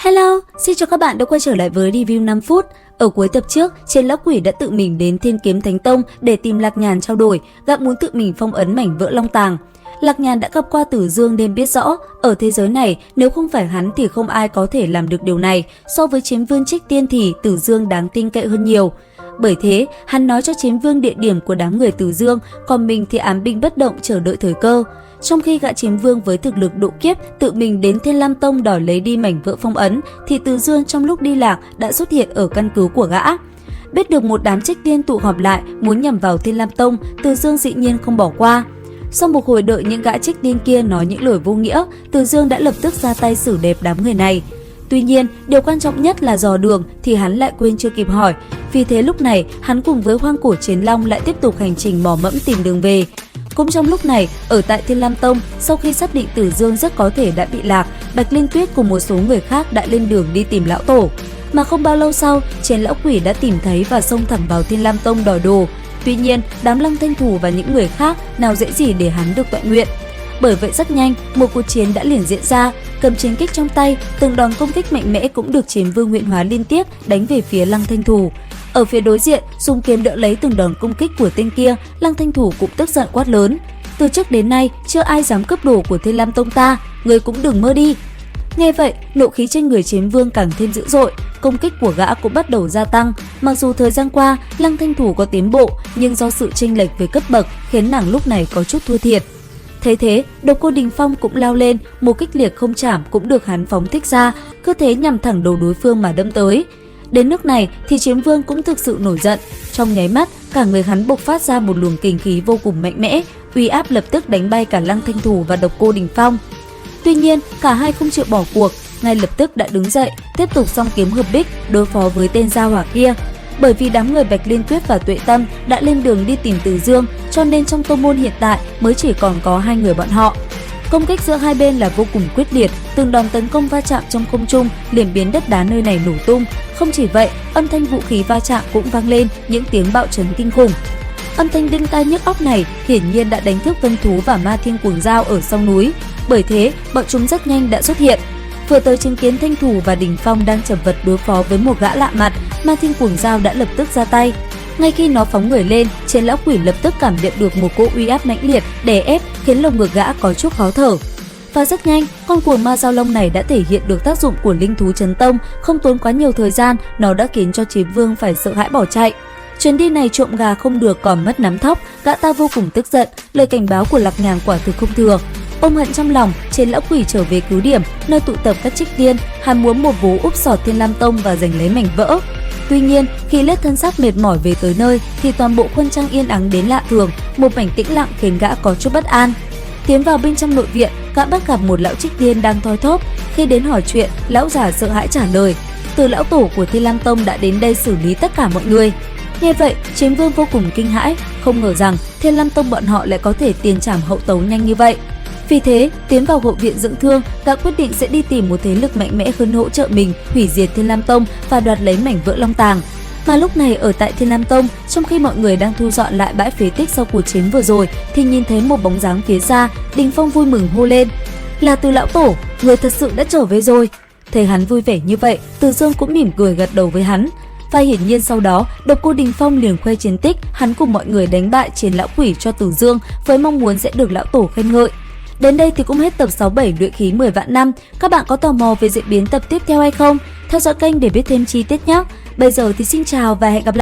Hello, xin chào các bạn đã quay trở lại với review 5 phút. Ở cuối tập trước, Chiến Lão Quỷ đã tự mình đến Thiên Kiếm Thánh Tông để tìm Lạc Nhàn trao đổi, gã muốn tự mình phong ấn mảnh vỡ Long Tàng. Lạc Nhàn đã gặp qua Tử Dương nên biết rõ, ở thế giới này nếu không phải hắn thì không ai có thể làm được điều này. So với Chiến Vương Trích Tiên thì Tử Dương đáng tin cậy hơn nhiều. Bởi thế, hắn nói cho Chiến Vương địa điểm của đám người Tử Dương, còn mình thì ám binh bất động chờ đợi thời cơ. Trong khi gã Chiến Vương với thực lực độ kiếp tự mình đến Thiên Lam Tông đòi lấy đi mảnh vỡ phong ấn, thì Tử Dương trong lúc đi lạc đã xuất hiện ở căn cứ của gã. Biết được một đám trích tiên tụ họp lại muốn nhằm vào Thiên Lam Tông, Tử Dương dĩ nhiên không bỏ qua. Sau một hồi đợi những gã trích tiên kia nói những lời vô nghĩa, Tử Dương đã lập tức ra tay xử đẹp đám người này. Tuy nhiên, điều quan trọng nhất là dò đường thì hắn lại quên chưa kịp hỏi. Vì thế lúc này, hắn cùng với Hoang Cổ Chiến Long lại tiếp tục hành trình mò mẫm tìm đường về. Cũng trong lúc này, ở tại Thiên Lam Tông, sau khi xác định Tử Dương rất có thể đã bị lạc, Bạch Liên Tuyết cùng một số người khác đã lên đường đi tìm lão tổ. Mà không bao lâu sau, Chiến Lão Quỷ đã tìm thấy và xông thẳng vào Thiên Lam Tông đòi đồ. Tuy nhiên, đám Lăng Thanh Thủ và những người khác nào dễ gì để hắn được toại nguyện. Bởi vậy rất nhanh, một cuộc chiến đã liền diễn ra, cầm chiến kích trong tay, từng đòn công kích mạnh mẽ cũng được Chiến Vương huyễn hóa liên tiếp đánh về phía Lăng Thanh Thủ. Ở phía đối diện, dùng kiếm đỡ lấy từng đòn công kích của tên kia, Lăng Thanh Thủ cũng tức giận quát lớn: "Từ trước đến nay, chưa ai dám cướp đồ của Thiên Lam Tông ta, ngươi cũng đừng mơ đi." Nghe vậy, nộ khí trên người Chiến Vương càng thêm dữ dội, công kích của gã cũng bắt đầu gia tăng. Mặc dù thời gian qua, Lăng Thanh Thủ có tiến bộ, nhưng do sự chênh lệch về cấp bậc khiến nàng lúc này có chút thua thiệt. Thấy thế, Độc Cô Đình Phong cũng lao lên, một kích liệt không chạm cũng được hắn phóng thích ra, cứ thế nhằm thẳng đầu đối phương mà đâm tới. Đến nước này thì Chiến Vương cũng thực sự nổi giận, trong nháy mắt cả người hắn bộc phát ra một luồng kình khí vô cùng mạnh mẽ, uy áp lập tức đánh bay cả Lăng Thanh Thủ và Độc Cô Đình Phong. Tuy nhiên, cả hai không chịu bỏ cuộc, ngay lập tức đã đứng dậy, tiếp tục song kiếm hợp bích đối phó với tên gia hỏa kia. Bởi vì đám người Bạch Liên Tuyết và Tuệ Tâm đã lên đường đi tìm Tử Dương, cho nên trong tông môn hiện tại mới chỉ còn có hai người bọn họ. Công kích giữa hai bên là vô cùng quyết liệt, từng đòn tấn công va chạm trong không trung liền biến đất đá nơi này nổ tung. Không chỉ vậy, âm thanh vũ khí va chạm cũng vang lên những tiếng bạo chấn kinh khủng. Âm thanh đinh tai nhức óc này hiển nhiên đã đánh thức Vân Thú và Ma Thiên Cuồng Dao ở sau núi. Bởi thế, bọn chúng rất nhanh đã xuất hiện. Vừa tới chứng kiến Thanh Thủ và Đình Phong đang chật vật đối phó với một gã lạ mặt, Ma Thiên Cuồng Dao đã lập tức ra tay. Ngay khi nó phóng người lên, Chiến Lão Quỷ lập tức cảm nhận được một cỗ uy áp mãnh liệt đè ép khiến lồng ngực gã có chút khó thở. Và rất nhanh, con cuồng ma Dao Long này đã thể hiện được tác dụng của linh thú Chấn Tông, không tốn quá nhiều thời gian, nó đã khiến cho Chiến Vương phải sợ hãi bỏ chạy. Chuyến đi này trộm gà không được còn mất nắm thóc, gã ta vô cùng tức giận, lời cảnh báo của Lạc Nhàn quả thực không thừa. Ôm hận trong lòng, Chiến Lão Quỷ trở về cứu điểm, nơi tụ tập các trích tiên, hắn muốn một vố úp sọt Thiên Lam Tông và giành lấy mảnh vỡ. Tuy nhiên, khi lết thân xác mệt mỏi về tới nơi thì toàn bộ quân trang yên ắng đến lạ thường, một mảnh tĩnh lặng khiến gã có chút bất an. Tiến vào bên trong nội viện, gã bắt gặp một lão trích tiên đang thoi thóp. Khi đến hỏi chuyện, lão già sợ hãi trả lời: "Từ lão tổ của Thiên Lam Tông đã đến đây xử lý tất cả mọi người." Nghe vậy, Chiến Vương vô cùng kinh hãi, không ngờ rằng Thiên Lam Tông bọn họ lại có thể tiền trảm hậu tấu nhanh như vậy. Vì thế, tiến vào hộ viện dưỡng thương, gã quyết định sẽ đi tìm một thế lực mạnh mẽ hơn hỗ trợ mình hủy diệt Thiên Lam Tông và đoạt lấy mảnh vỡ Long Tàng. Mà lúc này ở tại Thiên Lam Tông, trong khi mọi người đang thu dọn lại bãi phế tích sau cuộc chiến vừa rồi, thì nhìn thấy một bóng dáng phía xa, Đình Phong vui mừng hô lên: "Là Từ lão tổ, người thật sự đã trở về rồi." Thấy hắn vui vẻ như vậy, Tử Dương cũng mỉm cười gật đầu với hắn. Và hiển nhiên sau đó, Độc Cô Đình Phong liền khoe chiến tích hắn cùng mọi người đánh bại Chiến Lão Quỷ cho Tử Dương với mong muốn sẽ được lão tổ khen ngợi. Đến đây thì cũng hết tập 67 luyện khí 10 vạn năm. Các bạn có tò mò về diễn biến tập tiếp theo hay không? Theo dõi kênh để biết thêm chi tiết nhé. Bây giờ thì xin chào và hẹn gặp lại.